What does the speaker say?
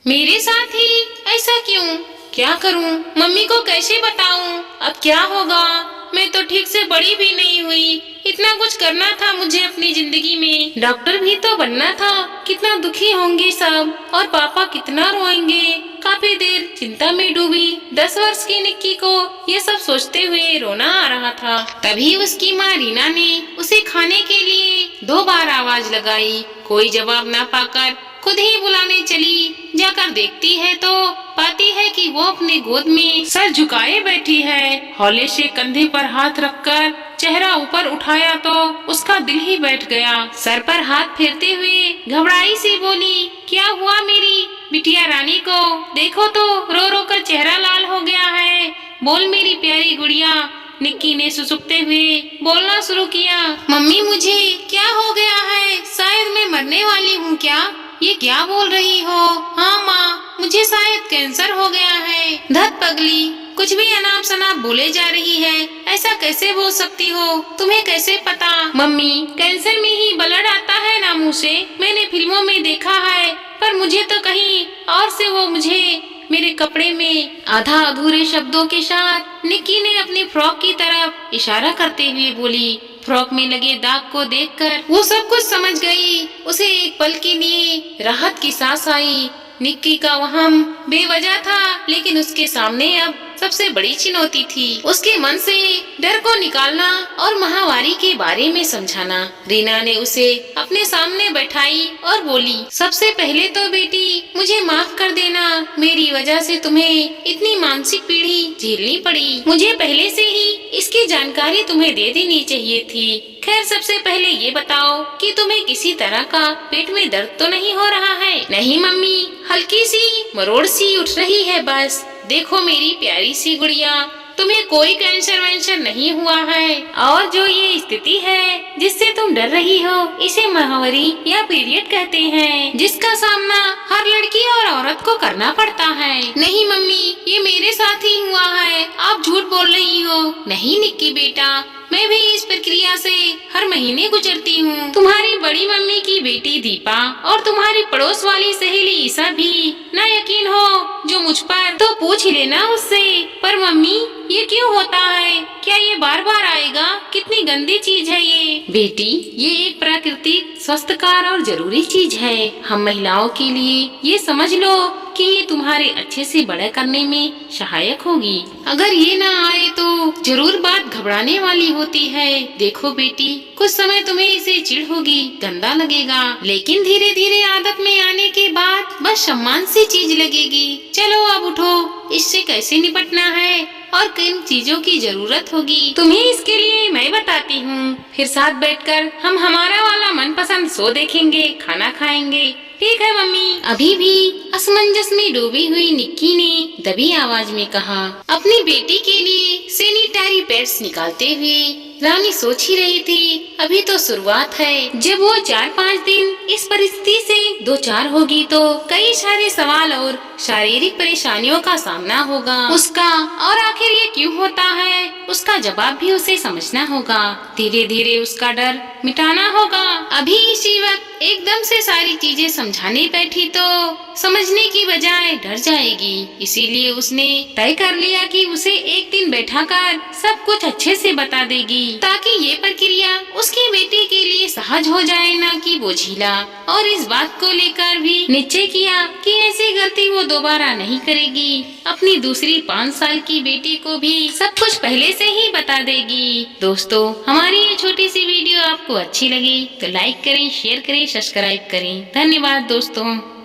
मेरे साथ ही ऐसा क्यों? क्या करूं? मम्मी को कैसे बताऊं? अब क्या होगा? मैं तो ठीक से बड़ी भी नहीं हुई। इतना कुछ करना था मुझे अपनी जिंदगी में, डॉक्टर भी तो बनना था। कितना दुखी होंगे सब और पापा कितना रोएंगे। काफी देर चिंता में डूबी 10 वर्ष की निक्की को ये सब सोचते हुए रोना आ रहा था। तभी उसकी माँ रीना ने उसे खाने के लिए 2 बार आवाज लगाई। कोई जवाब न पाकर खुद ही बुलाने चली। जाकर देखती है तो पाती है कि वो अपने गोद में सर झुकाए बैठी है। हौले से कंधे पर हाथ रखकर चेहरा ऊपर उठाया तो उसका दिल ही बैठ गया। सर पर हाथ फेरते हुए घबराई सी बोली, क्या हुआ मेरी बिटिया रानी को? देखो तो रो रो कर चेहरा लाल हो गया है। बोल मेरी प्यारी गुड़िया। निक्की ने सुसुकते हुए बोलना शुरू किया, मम्मी मुझे क्या हो गया है? शायद मैं मरने वाली हूँ क्या? ये क्या बोल रही हो? हाँ माँ, मुझे शायद कैंसर हो गया है। धत पगली, कुछ भी अनाप शनाप बोले जा रही है। ऐसा कैसे बोल सकती हो? तुम्हें कैसे पता? मम्मी, कैंसर में ही ब्लड आता है ना मुँह से। मैंने फिल्मों में देखा है, पर मुझे तो कहीं और से वो मुझे मेरे कपड़े में आधा अधूरे शब्दों के साथ निक्की ने अपनी फ्रॉक की तरफ इशारा करते हुए बोली। फ्रॉक में लगे दाग को देखकर वो सब कुछ समझ गई। उसे एक पल के लिए राहत की सांस आई। निक्की का वहम बेवजह था, लेकिन उसके सामने अब सबसे बड़ी चुनौती थी उसके मन से डर को निकालना और महामारी के बारे में समझाना। रीना ने उसे अपने सामने बैठाई और बोली, सबसे पहले तो बेटी मुझे माफ कर देना। मेरी वजह से तुम्हें इतनी मानसिक पीड़ा झेलनी पड़ी। मुझे पहले से ही इसकी जानकारी तुम्हें दे देनी चाहिए थी। खैर, सबसे पहले ये बताओ कि तुम्हें किसी तरह का पेट में दर्द तो नहीं हो रहा है? नहीं मम्मी, हल्की सी मरोड़ सी उठ रही है बस। देखो मेरी प्यारी सी गुड़िया, तुम्हें कोई कैंसर वैंसर नहीं हुआ है। और जो ये स्थिति है जिससे तुम डर रही हो, इसे महामारी या पीरियड कहते हैं, जिसका सामना हर लड़की और औरत को करना पड़ता है। नहीं मम्मी, ये मेरे साथ ही हुआ है। आप झूठ बोल रही हो। नहीं निक्की बेटा, मैं भी इस प्रक्रिया से हर महीने गुजरती हूँ। तुम्हारी बड़ी मम्मी की बेटी दीपा और तुम्हारी पड़ोस वाली सहेली ईसा भी। ना यकीन हो जो मुझ पर, तो पूछ ही लेना उससे। पर मम्मी, ये क्यों होता है? क्या ये बार बार आएगा? कितनी गंदी चीज है ये। बेटी, ये एक प्राकृतिक स्वस्थकार और जरूरी चीज है हम महिलाओं के लिए। ये समझ लो कि ये तुम्हारे अच्छे से बड़ा करने में सहायक होगी। अगर ये ना आए तो जरूर बात घबराने वाली होती है। देखो बेटी, कुछ समय तुम्हें इसे चिढ़ होगी, गंदा लगेगा, लेकिन धीरे धीरे आदत में आने के बाद बस सम्मान सी चीज लगेगी। चलो अब उठो, इससे कैसे निपटना है और किन चीजों की जरूरत होगी तुम्हें, इसके लिए मैं बताती हूँ। फिर साथ बैठकर हम हमारा वाला मनपसंद शो देखेंगे, खाना खाएंगे। ठीक है मम्मी। अभी भी असमंजस में डूबी हुई निक्की ने दबी आवाज में कहा। अपनी बेटी के लिए सैनिटरी पैड्स निकालते हुए रानी सोच ही रही थी, अभी तो शुरुआत है। जब वो 4-5 दिन इस परिस्थिति से दो चार होगी तो कई सारे सवाल और शारीरिक परेशानियों का सामना होगा उसका। और आखिर ये क्यों होता है, उसका जवाब भी उसे समझना होगा। धीरे धीरे उसका डर मिटाना होगा। अभी इसी वक्त एकदम से सारी चीजें समझाने बैठी तो समझने की बजाय डर जाएगी। इसीलिए उसने तय कर लिया कि उसे एक दिन बैठाकर सब कुछ अच्छे से बता देगी, ताकि ये प्रक्रिया उसकी बेटी के लिए सहज हो जाए, ना कि बोझिला। और इस बात को लेकर भी निश्चय किया कि ऐसी गलती वो दोबारा नहीं करेगी। अपनी दूसरी 5 साल की बेटी को भी सब कुछ पहले से ही बता देगी। दोस्तों, हमारी ये छोटी सी वीडियो आपको अच्छी लगी तो लाइक करें, शेयर करें, सब्सक्राइब करें। धन्यवाद दोस्तों।